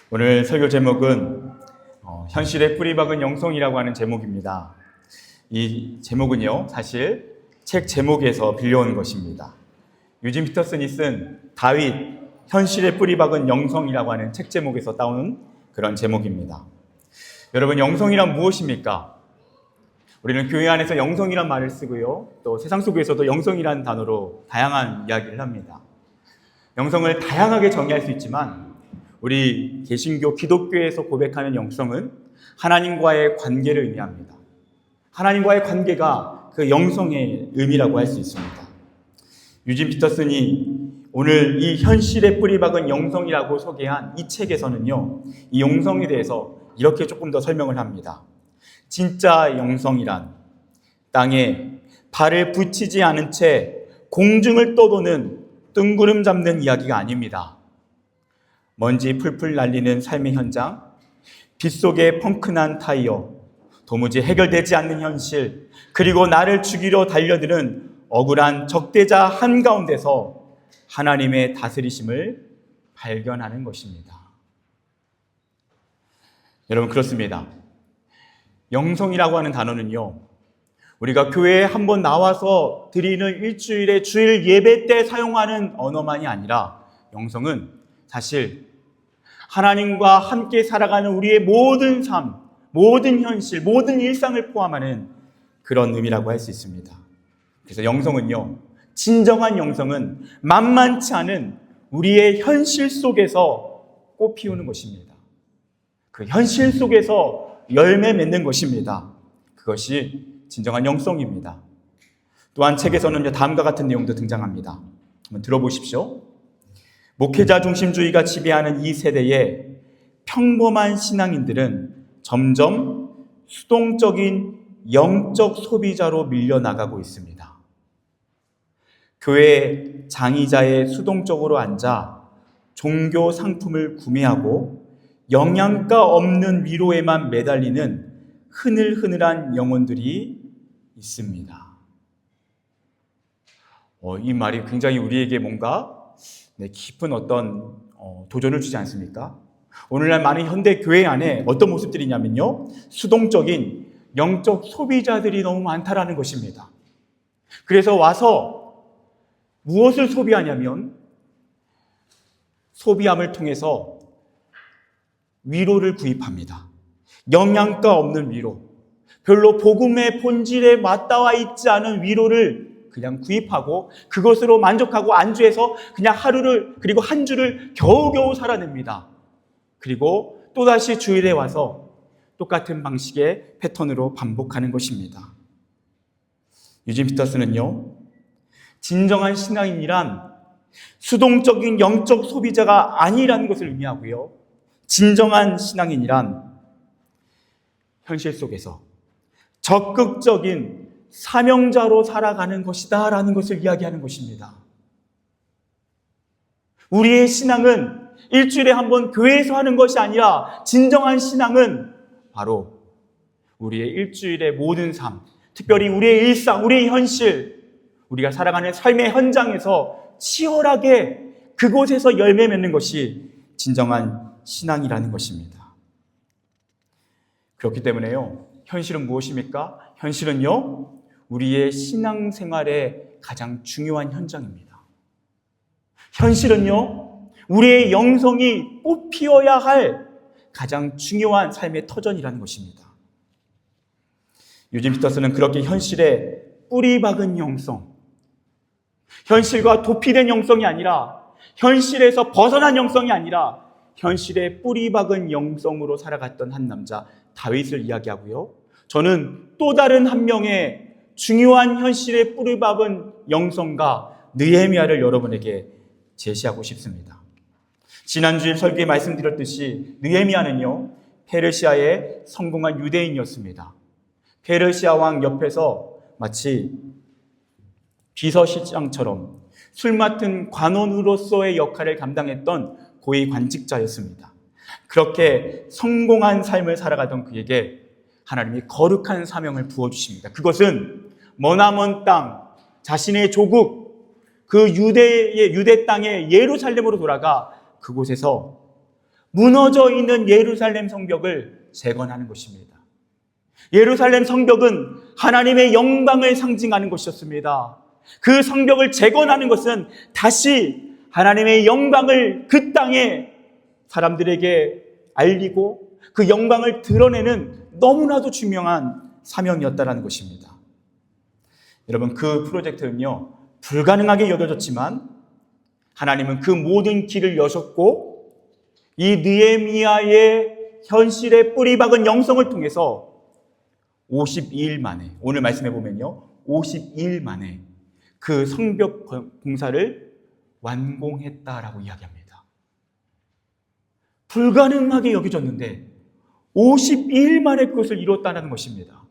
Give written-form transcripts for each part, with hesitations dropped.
오늘 설교 제목은 현실에 뿌리 박은 영성이라고 하는 제목입니다. 이 제목은요, 사실 책 제목에서 빌려온 것입니다. 유진 피터슨이 쓴 다윗 현실에 뿌리 박은 영성이라고 하는 책 제목에서 따온 그런 제목입니다. 여러분, 영성이란 무엇입니까? 우리는 교회 안에서 영성이란 말을 쓰고요, 또 세상 속에서도 영성이라는 단어로 다양한 이야기를 합니다. 영성을 다양하게 정의할 수 있지만 우리 개신교 기독교에서 고백하는 영성은 하나님과의 관계를 의미합니다. 하나님과의 관계가 그 영성의 의미라고 할 수 있습니다. 유진 피터슨이 오늘 이 현실에 뿌리 박은 영성이라고 소개한 이 책에서는요, 이 영성에 대해서 이렇게 조금 더 설명을 합니다. 진짜 영성이란 땅에 발을 붙이지 않은 채 공중을 떠도는 뜬구름 잡는 이야기가 아닙니다. 먼지 풀풀 날리는 삶의 현장, 빗속에 펑크난 타이어, 도무지 해결되지 않는 현실, 그리고 나를 죽이러 달려드는 억울한 적대자 한가운데서 하나님의 다스리심을 발견하는 것입니다. 여러분, 그렇습니다. 영성이라고 하는 단어는요, 우리가 교회에 한번 나와서 드리는 일주일에 주일 예배 때 사용하는 언어만이 아니라 영성은 사실 하나님과 함께 살아가는 우리의 모든 삶, 모든 현실, 모든 일상을 포함하는 그런 의미라고 할 수 있습니다. 그래서 영성은요, 진정한 영성은 만만치 않은 우리의 현실 속에서 꽃 피우는 것입니다. 그 현실 속에서 열매 맺는 것입니다. 그것이 진정한 영성입니다. 또한 책에서는 다음과 같은 내용도 등장합니다. 한번 들어보십시오. 목회자 중심주의가 지배하는 이 세대에 평범한 신앙인들은 점점 수동적인 영적 소비자로 밀려나가고 있습니다. 교회 장의자에 수동적으로 앉아 종교 상품을 구매하고 영양가 없는 위로에만 매달리는 흐늘흐늘한 영혼들이 있습니다. 이 말이 굉장히 우리에게 뭔가 깊은 어떤 도전을 주지 않습니까? 오늘날 많은 현대 교회 안에 어떤 모습들이냐면요, 수동적인 영적 소비자들이 너무 많다라는 것입니다. 그래서 와서 무엇을 소비하냐면 소비함을 통해서 위로를 구입합니다. 영양가 없는 위로, 별로 복음의 본질에 맞닿아 있지 않은 위로를 그냥 구입하고 그것으로 만족하고 안주해서 그냥 하루를, 그리고 한 주를 겨우겨우 살아냅니다. 그리고 또다시 주일에 와서 똑같은 방식의 패턴으로 반복하는 것입니다. 유진 피터슨은요, 진정한 신앙인이란 수동적인 영적 소비자가 아니라는 것을 의미하고요, 진정한 신앙인이란 현실 속에서 적극적인 사명자로 살아가는 것이다 라는 것을 이야기하는 것입니다. 우리의 신앙은 일주일에 한 번 교회에서 하는 것이 아니라 진정한 신앙은 바로 우리의 일주일의 모든 삶, 특별히 우리의 일상, 우리의 현실, 우리가 살아가는 삶의 현장에서 치열하게 그곳에서 열매 맺는 것이 진정한 신앙이라는 것입니다. 그렇기 때문에요, 현실은 무엇입니까? 현실은요, 우리의 신앙생활의 가장 중요한 현장입니다. 현실은요, 우리의 영성이 꽃피어야 할 가장 중요한 삶의 터전이라는 것입니다. 유진 피터슨은 그렇게 현실에 뿌리 박은 영성, 현실과 도피된 영성이 아니라, 현실에서 벗어난 영성이 아니라 현실에 뿌리 박은 영성으로 살아갔던 한 남자 다윗을 이야기하고요, 저는 또 다른 한 명의 중요한 현실에 뿌리 박은 영성가 느헤미야를 여러분에게 제시하고 싶습니다. 지난주에 설교에 말씀드렸듯이 느헤미야는요, 페르시아의 성공한 유대인이었습니다. 페르시아 왕 옆에서 마치 비서실장처럼 술 맡은 관원으로서의 역할을 감당했던 고위 관직자였습니다. 그렇게 성공한 삶을 살아가던 그에게 하나님이 거룩한 사명을 부어주십니다. 그것은 머나먼 땅, 자신의 조국, 그 유대 땅의 예루살렘으로 돌아가 그곳에서 무너져 있는 예루살렘 성벽을 재건하는 것입니다. 예루살렘 성벽은 하나님의 영광을 상징하는 것이었습니다. 그 성벽을 재건하는 것은 다시 하나님의 영광을 그 땅에 사람들에게 알리고 그 영광을 드러내는 너무나도 중요한 사명이었다는 것입니다. 여러분, 그 프로젝트는요, 불가능하게 여겨졌지만 하나님은 그 모든 길을 여셨고 이 느헤미야의 현실에 뿌리 박은 영성을 통해서 52일 만에, 오늘 말씀해 보면요, 52일 만에 그 성벽 공사를 완공했다라고 이야기합니다. 불가능하게 여겨졌는데 52일 만에 그것을 이뤘다는 것입니다.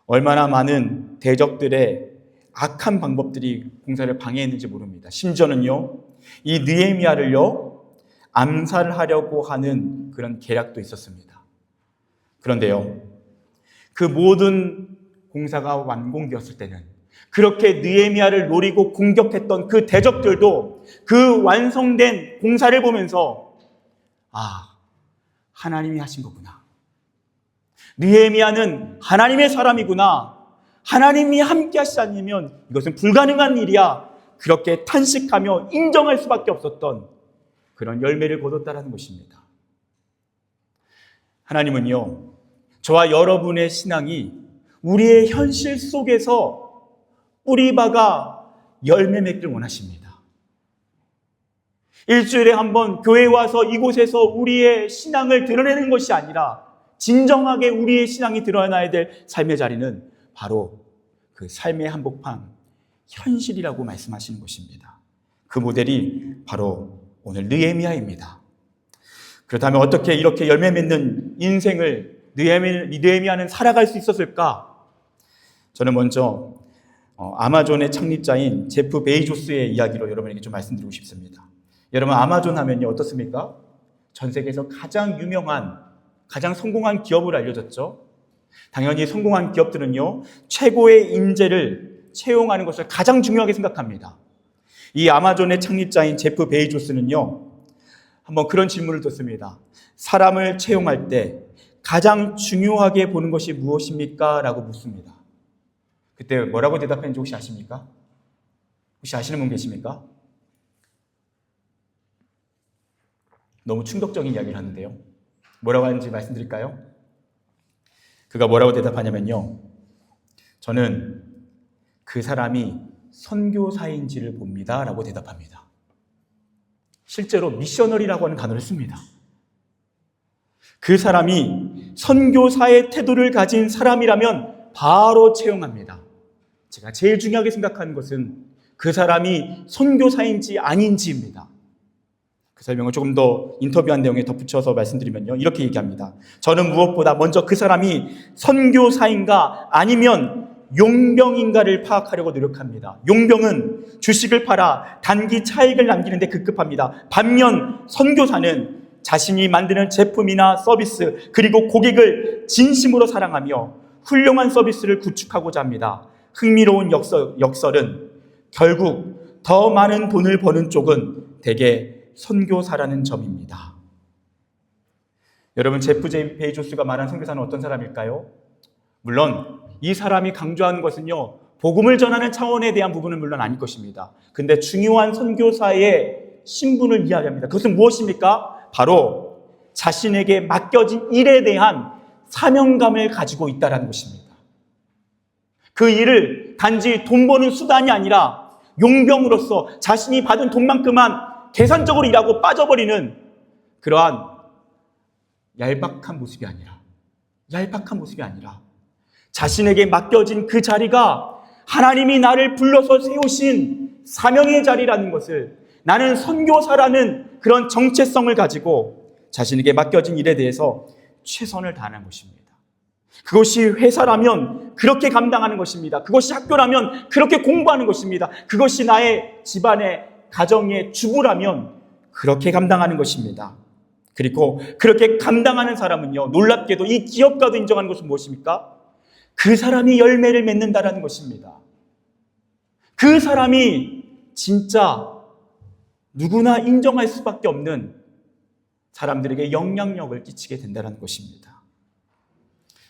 얼마나 많은 대적들의 악한 방법들이 공사를 방해했는지 모릅니다. 심지어는요, 이 느헤미야를요, 암살하려고 하는 그런 계략도 있었습니다. 그런데요, 그 모든 공사가 완공되었을 때는 그렇게 느헤미야를 노리고 공격했던 그 대적들도 그 완성된 공사를 보면서 하나님이 하신 거구나. 느헤미야는 하나님의 사람이구나. 하나님이 함께 하시지 않으면 이것은 불가능한 일이야. 그렇게 탄식하며 인정할 수밖에 없었던 그런 열매를 거뒀다는 것입니다. 하나님은요, 저와 여러분의 신앙이 우리의 현실 속에서 뿌리박아 열매 맺길 원하십니다. 일주일에 한 번 교회에 와서 이곳에서 우리의 신앙을 드러내는 것이 아니라 진정하게 우리의 신앙이 드러나야 될 삶의 자리는 바로 그 삶의 한복판 현실이라고 말씀하시는 것입니다. 그 모델이 바로 오늘 느헤미야입니다. 그렇다면 어떻게 이렇게 열매 맺는 인생을 느헤미야는 살아갈 수 있었을까? 저는 먼저 아마존의 창립자인 제프 베이조스의 이야기로 여러분에게 좀 말씀드리고 싶습니다. 여러분, 아마존 하면요, 어떻습니까? 전 세계에서 가장 유명한, 가장 성공한 기업으로 알려졌죠. 당연히 성공한 기업들은요, 최고의 인재를 채용하는 것을 가장 중요하게 생각합니다. 이 아마존의 창립자인 제프 베이조스는요, 한번 그런 질문을 뒀습니다. 사람을 채용할 때 가장 중요하게 보는 것이 무엇입니까? 라고 묻습니다. 그때 뭐라고 대답했는지 혹시 아십니까? 혹시 아시는 분 계십니까? 너무 충격적인 이야기를 하는데요. 뭐라고 하는지 말씀드릴까요? 그가 뭐라고 대답하냐면요, 저는 그 사람이 선교사인지를 봅니다 라고 대답합니다. 실제로 미셔너리라고 하는 단어를 씁니다. 그 사람이 선교사의 태도를 가진 사람이라면 바로 채용합니다. 제가 제일 중요하게 생각하는 것은 그 사람이 선교사인지 아닌지입니다. 그 설명을 조금 더 인터뷰한 내용에 덧붙여서 말씀드리면요, 이렇게 얘기합니다. 저는 무엇보다 먼저 그 사람이 선교사인가 아니면 용병인가를 파악하려고 노력합니다. 용병은 주식을 팔아 단기 차익을 남기는데 급급합니다. 반면 선교사는 자신이 만드는 제품이나 서비스 그리고 고객을 진심으로 사랑하며 훌륭한 서비스를 구축하고자 합니다. 흥미로운 역설은 결국 더 많은 돈을 버는 쪽은 대개 선교사라는 점입니다. 여러분, 제프 베이조스가 말한 선교사는 어떤 사람일까요? 물론 이 사람이 강조하는 것은요, 복음을 전하는 차원에 대한 부분은 물론 아닐 것입니다. 근데 중요한 선교사의 신분을 이야기합니다. 그것은 무엇입니까? 바로 자신에게 맡겨진 일에 대한 사명감을 가지고 있다는 것입니다. 그 일을 단지 돈 버는 수단이 아니라 용병으로서 자신이 받은 돈만큼만 계산적으로 일하고 빠져버리는 그러한 얄팍한 모습이 아니라 자신에게 맡겨진 그 자리가 하나님이 나를 불러서 세우신 사명의 자리라는 것을, 나는 선교사라는 그런 정체성을 가지고 자신에게 맡겨진 일에 대해서 최선을 다하는 것입니다. 그것이 회사라면 그렇게 감당하는 것입니다. 그것이 학교라면 그렇게 공부하는 것입니다. 그것이 나의 집안의 가정의 주부라면 그렇게 감당하는 것입니다. 그리고 그렇게 감당하는 사람은요, 놀랍게도 이 기업가도 인정하는 것은 무엇입니까? 그 사람이 열매를 맺는다라는 것입니다. 그 사람이 진짜 누구나 인정할 수밖에 없는 사람들에게 영향력을 끼치게 된다는 것입니다.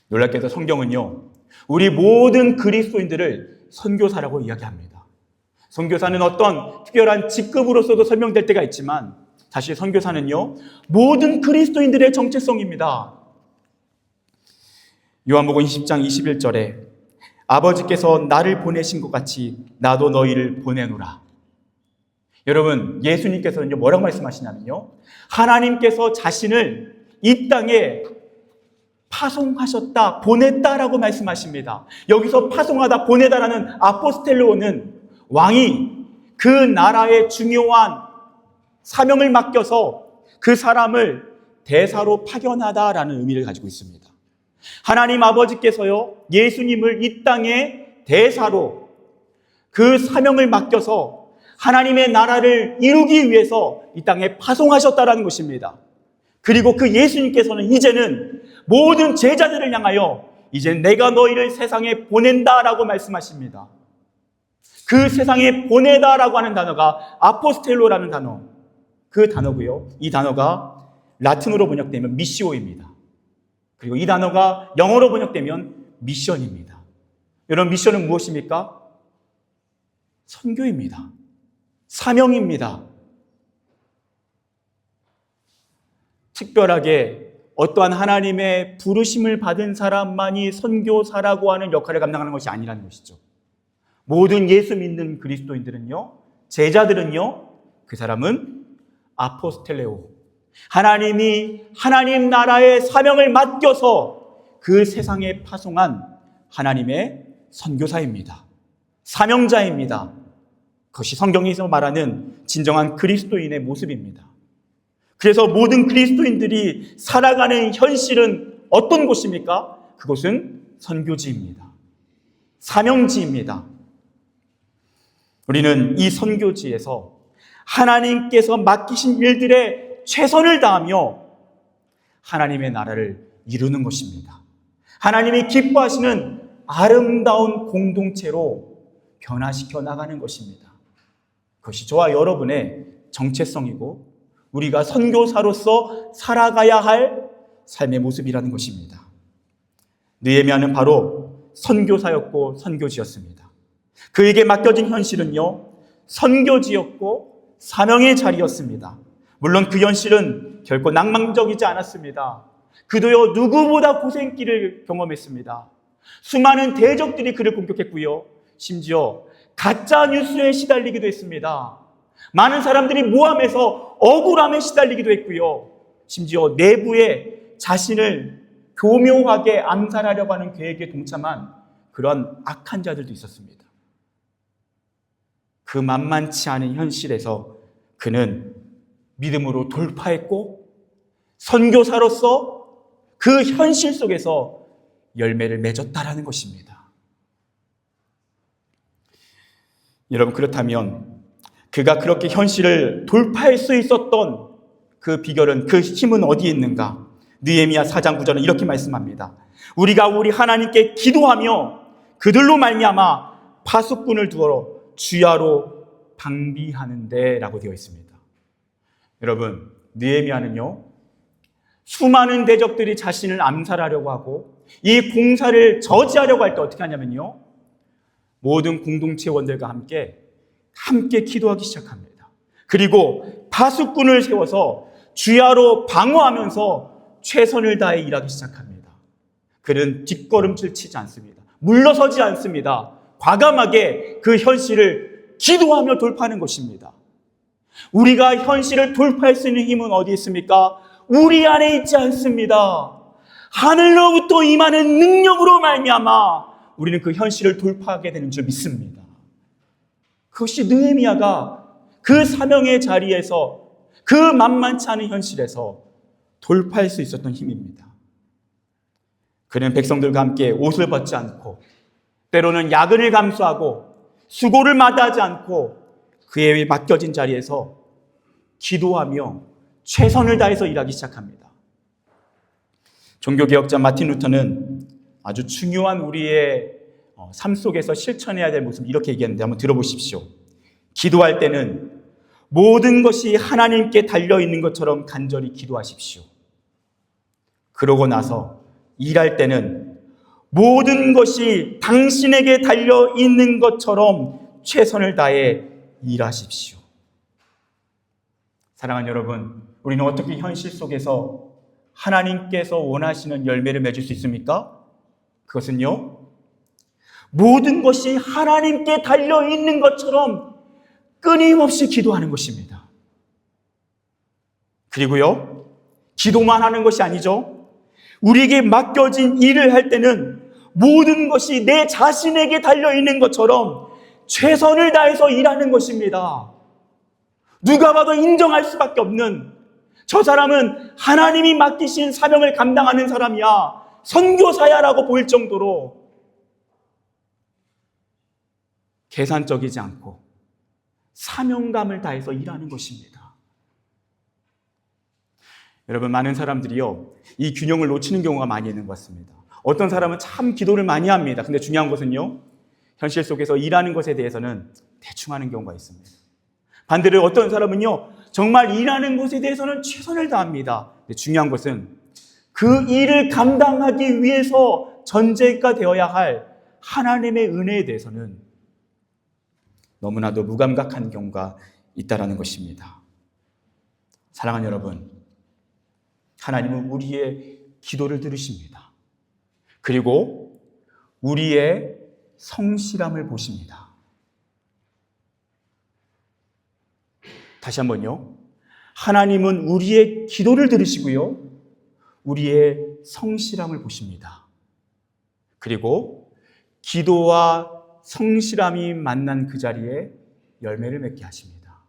놀랍게도 성경은요, 우리 모든 그리스도인들을 선교사라고 이야기합니다. 선교사는 어떤 특별한 직급으로서도 설명될 때가 있지만 사실 선교사는요, 모든 그리스도인들의 정체성입니다. 요한복음 20장 21절에 아버지께서 나를 보내신 것 같이 나도 너희를 보내노라. 여러분, 예수님께서는요, 뭐라고 말씀하시냐면요, 하나님께서 자신을 이 땅에 파송하셨다, 보냈다라고 말씀하십니다. 여기서 파송하다, 보내다라는 아포스텔로는 왕이 그 나라의 중요한 사명을 맡겨서 그 사람을 대사로 파견하다라는 의미를 가지고 있습니다. 하나님 아버지께서요, 예수님을 이 땅에 대사로 그 사명을 맡겨서 하나님의 나라를 이루기 위해서 이 땅에 파송하셨다라는 것입니다. 그리고 그 예수님께서는 이제는 모든 제자들을 향하여 이제 내가 너희를 세상에 보낸다라고 말씀하십니다. 그 세상에 보내다라고 하는 단어가 아포스텔로라는 단어, 그 단어고요. 이 단어가 라틴어로 번역되면 미시오입니다. 그리고 이 단어가 영어로 번역되면 미션입니다. 여러분, 미션은 무엇입니까? 선교입니다. 사명입니다. 특별하게 어떠한 하나님의 부르심을 받은 사람만이 선교사라고 하는 역할을 감당하는 것이 아니라는 것이죠. 모든 예수 믿는 그리스도인들은요, 제자들은요, 그 사람은 아포스텔레오, 하나님이 하나님 나라의 사명을 맡겨서 그 세상에 파송한 하나님의 선교사입니다. 사명자입니다. 그것이 성경에서 말하는 진정한 그리스도인의 모습입니다. 그래서 모든 그리스도인들이 살아가는 현실은 어떤 곳입니까? 그곳은 선교지입니다. 사명지입니다. 우리는 이 선교지에서 하나님께서 맡기신 일들에 최선을 다하며 하나님의 나라를 이루는 것입니다. 하나님이 기뻐하시는 아름다운 공동체로 변화시켜 나가는 것입니다. 그것이 저와 여러분의 정체성이고 우리가 선교사로서 살아가야 할 삶의 모습이라는 것입니다. 느헤미야는 바로 선교사였고 선교지였습니다. 그에게 맡겨진 현실은요, 선교지였고 사명의 자리였습니다. 물론 그 현실은 결코 낭만적이지 않았습니다. 그도요, 누구보다 고생길을 경험했습니다. 수많은 대적들이 그를 공격했고요, 심지어 가짜 뉴스에 시달리기도 했습니다. 많은 사람들이 모함해서 억울함에 시달리기도 했고요, 심지어 내부에 자신을 교묘하게 암살하려고 하는 계획에 동참한 그런 악한 자들도 있었습니다. 그 만만치 않은 현실에서 그는 믿음으로 돌파했고 선교사로서 그 현실 속에서 열매를 맺었다라는 것입니다. 여러분, 그렇다면 그가 그렇게 현실을 돌파할 수 있었던 그 비결은, 그 힘은 어디에 있는가? 느헤미야 4장 9절은 이렇게 말씀합니다. 우리가 우리 하나님께 기도하며 그들로 말미암아 파수꾼을 두어 주야로 방비하는데 라고 되어 있습니다. 여러분, 느헤미야는요, 수많은 대적들이 자신을 암살하려고 하고 이 공사를 저지하려고 할 때 어떻게 하냐면요, 모든 공동체원들과 함께 기도하기 시작합니다. 그리고 파수꾼을 세워서 주야로 방어하면서 최선을 다해 일하기 시작합니다. 그는 뒷걸음질 치지 않습니다. 물러서지 않습니다. 과감하게 그 현실을 기도하며 돌파하는 것입니다. 우리가 현실을 돌파할 수 있는 힘은 어디 있습니까? 우리 안에 있지 않습니다. 하늘로부터 임하는 능력으로 말미암아 우리는 그 현실을 돌파하게 되는 줄 믿습니다. 그것이 느헤미야가 그 사명의 자리에서, 그 만만치 않은 현실에서 돌파할 수 있었던 힘입니다. 그는 백성들과 함께 옷을 벗지 않고 때로는 야근을 감수하고 수고를 마다하지 않고 그에 맡겨진 자리에서 기도하며 최선을 다해서 일하기 시작합니다. 종교개혁자 마틴 루터는 아주 중요한 우리의 삶 속에서 실천해야 될 모습 이렇게 얘기했는데 한번 들어보십시오. 기도할 때는 모든 것이 하나님께 달려있는 것처럼 간절히 기도하십시오. 그러고 나서 일할 때는 모든 것이 당신에게 달려있는 것처럼 최선을 다해 일하십시오. 사랑하는 여러분, 우리는 어떻게 현실 속에서 하나님께서 원하시는 열매를 맺을 수 있습니까? 그것은요, 모든 것이 하나님께 달려있는 것처럼 끊임없이 기도하는 것입니다. 그리고요, 기도만 하는 것이 아니죠. 우리에게 맡겨진 일을 할 때는 모든 것이 내 자신에게 달려있는 것처럼 최선을 다해서 일하는 것입니다. 누가 봐도 인정할 수밖에 없는, 저 사람은 하나님이 맡기신 사명을 감당하는 사람이야, 선교사야 라고 보일 정도로 계산적이지 않고 사명감을 다해서 일하는 것입니다. 여러분, 많은 사람들이요, 이 균형을 놓치는 경우가 많이 있는 것 같습니다. 어떤 사람은 참 기도를 많이 합니다. 근데 중요한 것은요, 현실 속에서 일하는 것에 대해서는 대충 하는 경우가 있습니다. 반대로 어떤 사람은요, 정말 일하는 것에 대해서는 최선을 다합니다. 근데 중요한 것은 그 일을 감당하기 위해서 전제가 되어야 할 하나님의 은혜에 대해서는 너무나도 무감각한 경우가 있다는 것입니다. 사랑하는 여러분, 하나님은 우리의 기도를 들으십니다. 그리고 우리의 성실함을 보십니다. 다시 한번요. 하나님은 우리의 기도를 들으시고요, 우리의 성실함을 보십니다. 그리고 기도와 성실함이 만난 그 자리에 열매를 맺게 하십니다.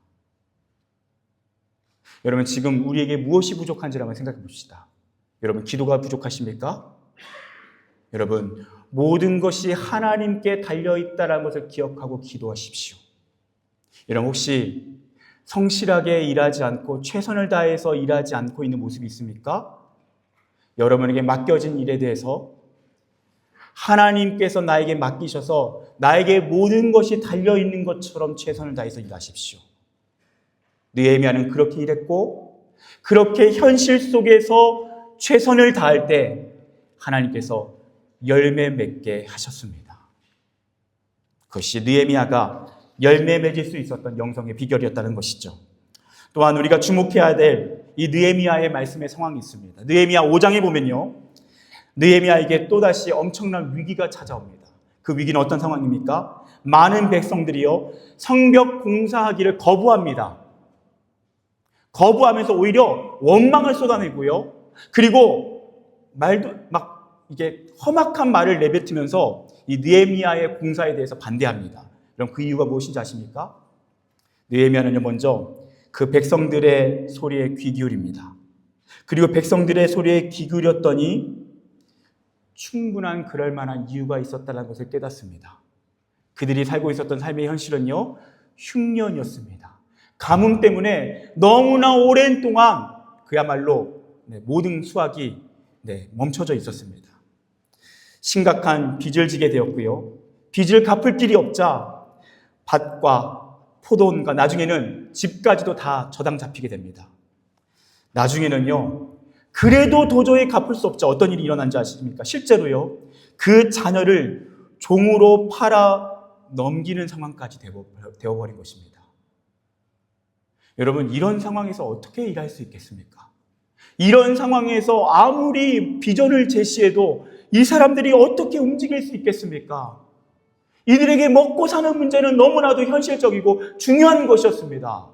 여러분, 지금 우리에게 무엇이 부족한지를 한번 생각해 봅시다. 여러분, 기도가 부족하십니까? 여러분, 모든 것이 하나님께 달려있다는 것을 기억하고 기도하십시오. 여러분, 혹시 성실하게 일하지 않고 최선을 다해서 일하지 않고 있는 모습이 있습니까? 여러분에게 맡겨진 일에 대해서 하나님께서 나에게 맡기셔서 나에게 모든 것이 달려있는 것처럼 최선을 다해서 일하십시오. 느헤미야는 그렇게 일했고, 그렇게 현실 속에서 최선을 다할 때 하나님께서 열매 맺게 하셨습니다. 그것이 느헤미야가 열매 맺을 수 있었던 영성의 비결이었다는 것이죠. 또한 우리가 주목해야 될 이 느헤미야의 말씀의 상황이 있습니다. 느헤미야 5장에 보면요, 느헤미야에게 또다시 엄청난 위기가 찾아옵니다. 그 위기는 어떤 상황입니까? 많은 백성들이요, 성벽 공사하기를 거부합니다. 거부하면서 오히려 원망을 쏟아내고요, 그리고 말도 막 이게 험악한 말을 내뱉으면서 이 느헤미야의 공사에 대해서 반대합니다. 그럼 그 이유가 무엇인지 아십니까? 느헤미야는요, 먼저 그 백성들의 소리에 귀 기울입니다. 그리고 백성들의 소리에 귀 기울였더니 충분한 그럴 만한 이유가 있었다는 것을 깨닫습니다. 그들이 살고 있었던 삶의 현실은요, 흉년이었습니다. 가뭄 때문에 너무나 오랜 동안 그야말로 모든 수확이 멈춰져 있었습니다. 심각한 빚을 지게 되었고요, 빚을 갚을 길이 없자 밭과 포도원과 나중에는 집까지도 다 저당 잡히게 됩니다. 나중에는요, 그래도 도저히 갚을 수 없자 어떤 일이 일어난지 아십니까? 실제로요, 그 자녀를 종으로 팔아 넘기는 상황까지 되어버린 것입니다. 여러분, 이런 상황에서 어떻게 일할 수 있겠습니까? 이런 상황에서 아무리 비전을 제시해도 이 사람들이 어떻게 움직일 수 있겠습니까? 이들에게 먹고 사는 문제는 너무나도 현실적이고 중요한 것이었습니다.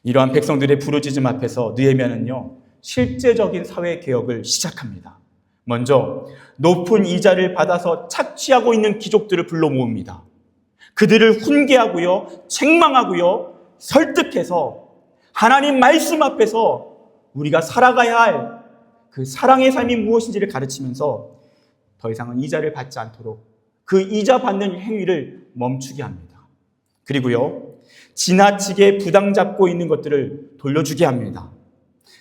이러한 백성들의 부르짖음 앞에서 느헤미야는요, 실제적인 사회 개혁을 시작합니다. 먼저 높은 이자를 받아서 착취하고 있는 귀족들을 불러 모읍니다. 그들을 훈계하고요, 책망하고요, 설득해서 하나님 말씀 앞에서 우리가 살아가야 할 그 사랑의 삶이 무엇인지를 가르치면서 더 이상은 이자를 받지 않도록 그 이자 받는 행위를 멈추게 합니다. 그리고요, 지나치게 부당 잡고 있는 것들을 돌려주게 합니다.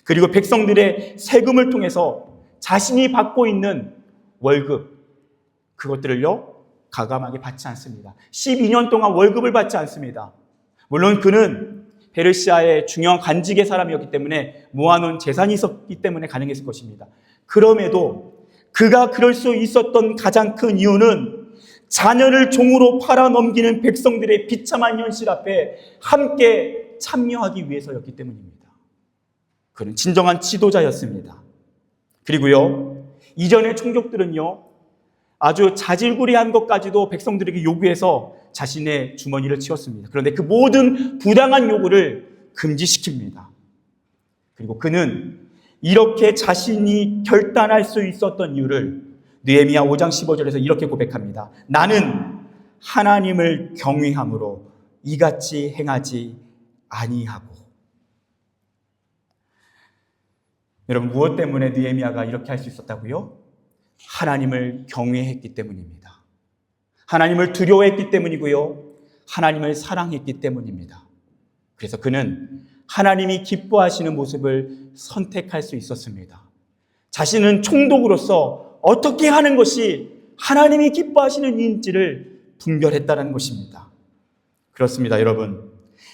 그리고 백성들의 세금을 통해서 자신이 받고 있는 월급, 그것들을요, 가감하게 받지 않습니다. 12년 동안 월급을 받지 않습니다. 물론 그는 페르시아의 중요한 관직의 사람이었기 때문에 모아놓은 재산이 있었기 때문에 가능했을 것입니다. 그럼에도 그가 그럴 수 있었던 가장 큰 이유는 자녀를 종으로 팔아 넘기는 백성들의 비참한 현실 앞에 함께 참여하기 위해서였기 때문입니다. 그는 진정한 지도자였습니다. 그리고요, 이전의 총독들은요, 아주 자질구레한 것까지도 백성들에게 요구해서 자신의 주머니를 치웠습니다. 그런데 그 모든 부당한 요구를 금지시킵니다. 그리고 그는 이렇게 자신이 결단할 수 있었던 이유를 느헤미야 5장 15절에서 이렇게 고백합니다. 나는 하나님을 경외함으로 이같이 행하지 아니하고. 여러분, 무엇 때문에 느헤미야가 이렇게 할 수 있었다고요? 하나님을 경외했기 때문입니다. 하나님을 두려워했기 때문이고요. 하나님을 사랑했기 때문입니다. 그래서 그는 하나님이 기뻐하시는 모습을 선택할 수 있었습니다. 자신은 총독으로서 어떻게 하는 것이 하나님이 기뻐하시는 일인지를 분별했다는 것입니다. 그렇습니다, 여러분.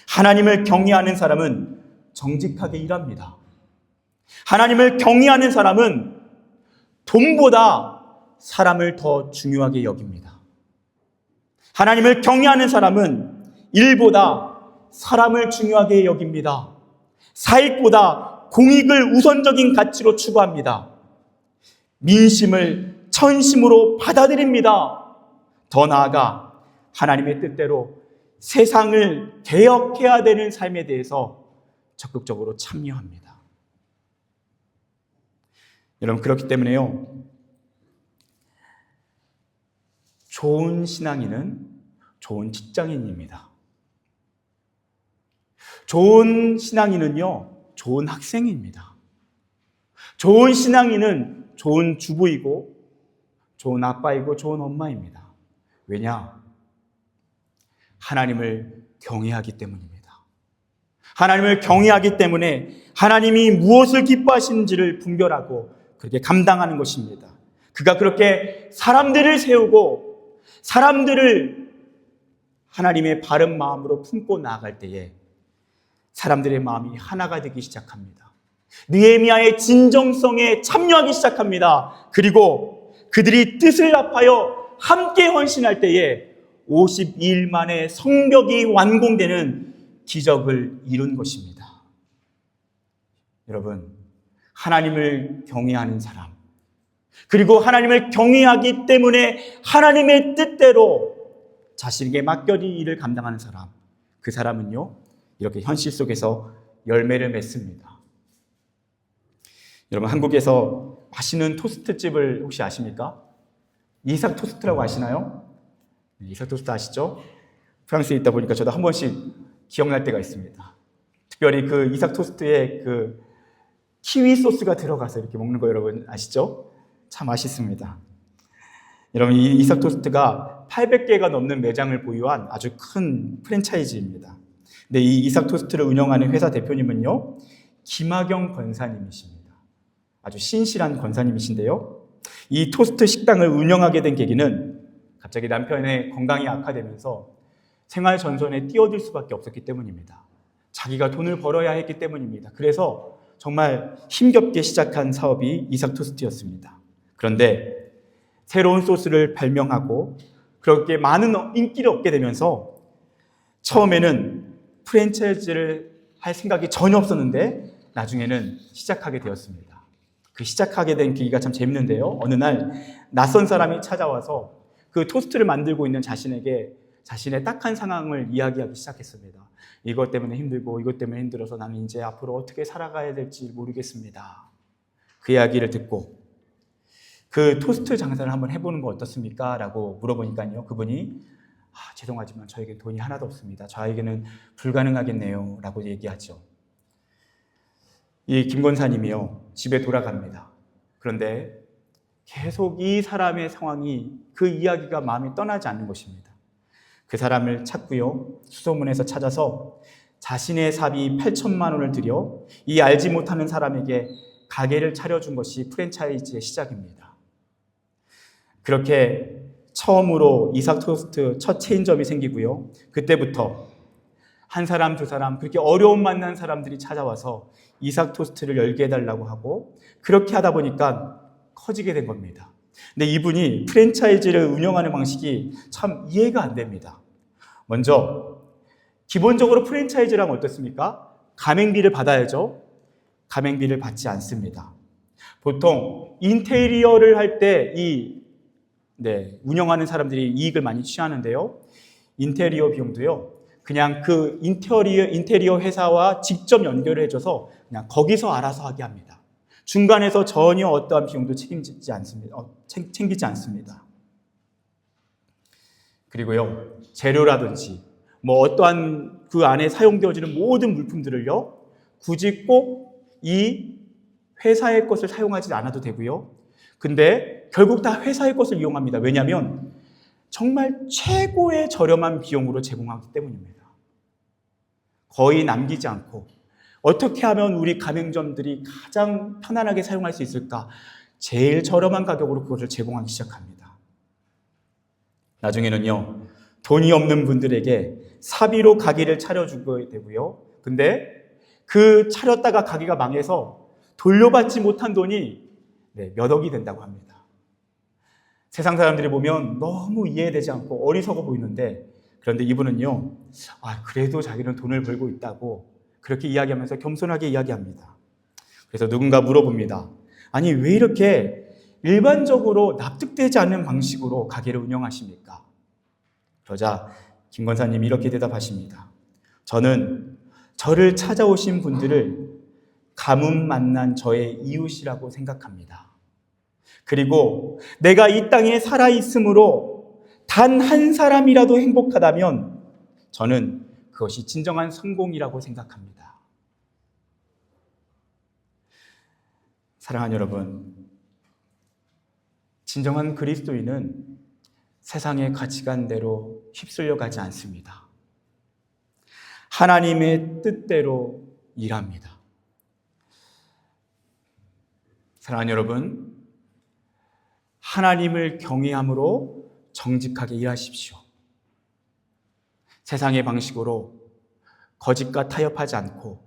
하나님을 경외하는 사람은 정직하게 일합니다. 하나님을 경외하는 사람은 돈보다 사람을 더 중요하게 여깁니다. 하나님을 경외하는 사람은 일보다 사람을 중요하게 여깁니다. 사익보다 공익을 우선적인 가치로 추구합니다. 민심을 천심으로 받아들입니다. 더 나아가 하나님의 뜻대로 세상을 개혁해야 되는 삶에 대해서 적극적으로 참여합니다. 여러분, 그렇기 때문에요, 좋은 신앙인은 좋은 직장인입니다. 좋은 신앙인은요, 좋은 학생입니다. 좋은 신앙인은 좋은 주부이고 좋은 아빠이고 좋은 엄마입니다. 왜냐? 하나님을 경외하기 때문입니다. 하나님을 경외하기 때문에 하나님이 무엇을 기뻐하시는지를 분별하고 그렇게 감당하는 것입니다. 그가 그렇게 사람들을 세우고 사람들을 하나님의 바른 마음으로 품고 나아갈 때에 사람들의 마음이 하나가 되기 시작합니다. 느헤미야의 진정성에 참여하기 시작합니다. 그리고 그들이 뜻을 합하여 함께 헌신할 때에 52일 만에 성벽이 완공되는 기적을 이룬 것입니다. 여러분, 하나님을 경외하는 사람, 그리고 하나님을 경외하기 때문에 하나님의 뜻대로 자신에게 맡겨진 일을 감당하는 사람, 그 사람은요, 이렇게 현실 속에서 열매를 맺습니다. 여러분, 한국에서 맛있는 토스트집을 혹시 아십니까? 이삭 토스트라고 아시나요? 이삭 토스트 아시죠? 프랑스에 있다 보니까 저도 한 번씩 기억날 때가 있습니다. 특별히 그 이삭 토스트에 그 키위 소스가 들어가서 이렇게 먹는 거 여러분 아시죠? 참 맛있습니다. 여러분, 이 이삭 토스트가 800개가 넘는 매장을 보유한 아주 큰 프랜차이즈입니다. 근데 이 이삭 토스트를 운영하는 회사 대표님은요, 김학영 권사님이십니다. 아주 신실한 권사님이신데요, 이 토스트 식당을 운영하게 된 계기는 갑자기 남편의 건강이 악화되면서 생활 전선에 뛰어들 수밖에 없었기 때문입니다. 자기가 돈을 벌어야 했기 때문입니다. 그래서 정말 힘겹게 시작한 사업이 이삭 토스트였습니다. 그런데 새로운 소스를 발명하고 그렇게 많은 인기를 얻게 되면서 처음에는 프랜차이즈를 할 생각이 전혀 없었는데 나중에는 시작하게 되었습니다. 그 시작하게 된 계기가 참 재밌는데요, 어느 날 낯선 사람이 찾아와서 그 토스트를 만들고 있는 자신에게 자신의 딱한 상황을 이야기하기 시작했습니다. 이것 때문에 힘들고 이것 때문에 힘들어서 나는 이제 앞으로 어떻게 살아가야 될지 모르겠습니다. 그 이야기를 듣고 그 토스트 장사를 한번 해보는 거 어떻습니까? 라고 물어보니까요, 그분이 죄송하지만 저에게 돈이 하나도 없습니다. 저에게는 불가능하겠네요. 라고 얘기하죠. 이 김 권사님이요, 집에 돌아갑니다. 그런데 계속 이 사람의 상황이, 그 이야기가 마음이 떠나지 않는 것입니다. 그 사람을 찾고요, 수소문해서 찾아서 자신의 사비 8천만 원을 들여 이 알지 못하는 사람에게 가게를 차려준 것이 프랜차이즈의 시작입니다. 그렇게 처음으로 이삭 토스트 첫 체인점이 생기고요, 그때부터 한 사람, 두 사람, 그렇게 어려움 만난 사람들이 찾아와서 이삭 토스트를 열게 해달라고 하고, 그렇게 하다 보니까 커지게 된 겁니다. 근데 이분이 프랜차이즈를 운영하는 방식이 참 이해가 안 됩니다. 먼저 기본적으로 프랜차이즈란 어떻습니까? 가맹비를 받아야죠. 가맹비를 받지 않습니다. 보통 인테리어를 할 때 운영하는 사람들이 이익을 많이 취하는데요. 인테리어 비용도요, 그냥 그 인테리어 회사와 직접 연결을 해줘서 그냥 거기서 알아서 하게 합니다. 중간에서 전혀 어떠한 비용도 챙기지 않습니다. 그리고요, 재료라든지 어떠한 그 안에 사용되어지는 모든 물품들을요, 굳이 꼭 이 회사의 것을 사용하지 않아도 되고요. 근데 결국 다 회사의 것을 이용합니다. 왜냐하면 정말 최고의 저렴한 비용으로 제공하기 때문입니다. 거의 남기지 않고, 어떻게 하면 우리 가맹점들이 가장 편안하게 사용할 수 있을까? 제일 저렴한 가격으로 그것을 제공하기 시작합니다. 나중에는요, 돈이 없는 분들에게 사비로 가게를 차려주게 되고요. 근데 그 차렸다가 가게가 망해서 돌려받지 못한 돈이 몇 억이 된다고 합니다. 세상 사람들이 보면 너무 이해되지 않고 어리석어 보이는데, 그런데 이분은요, 그래도 자기는 돈을 벌고 있다고 그렇게 이야기하면서 겸손하게 이야기합니다. 그래서 누군가 물어봅니다. 아니, 왜 이렇게 일반적으로 납득되지 않는 방식으로 가게를 운영하십니까? 그러자 김 권사님이 이렇게 대답하십니다. 저는 저를 찾아오신 분들을 가뭄 만난 저의 이웃이라고 생각합니다. 그리고 내가 이 땅에 살아있으므로 단 한 사람이라도 행복하다면 저는 그것이 진정한 성공이라고 생각합니다. 사랑하는 여러분, 진정한 그리스도인은 세상의 가치관대로 휩쓸려 가지 않습니다. 하나님의 뜻대로 일합니다. 사랑하는 여러분, 하나님을 경외함으로 정직하게 일하십시오. 세상의 방식으로 거짓과 타협하지 않고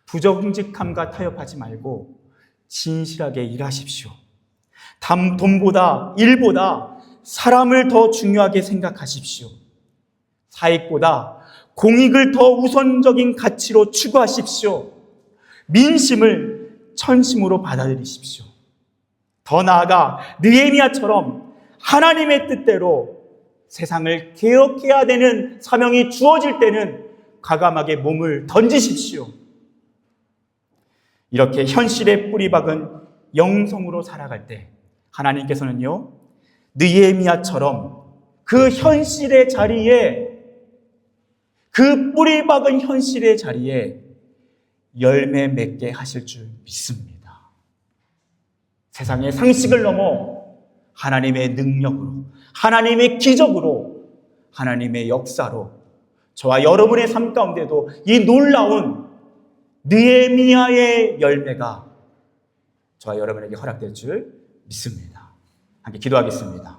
부정직함과 타협하지 말고 진실하게 일하십시오. 돈보다 일보다 사람을 더 중요하게 생각하십시오. 사익보다 공익을 더 우선적인 가치로 추구하십시오. 민심을 천심으로 받아들이십시오. 더 나아가 느헤미야처럼 하나님의 뜻대로 세상을 개혁해야 되는 사명이 주어질 때는 과감하게 몸을 던지십시오. 이렇게 현실에 뿌리 박은 영성으로 살아갈 때 하나님께서는요, 느헤미야처럼 그 현실의 자리에, 그 뿌리 박은 현실의 자리에 열매 맺게 하실 줄 믿습니다. 세상의 상식을 넘어 하나님의 능력으로, 하나님의 기적으로, 하나님의 역사로 저와 여러분의 삶 가운데도 이 놀라운 느헤미야의 열매가 저와 여러분에게 허락될 줄 믿습니다. 함께 기도하겠습니다.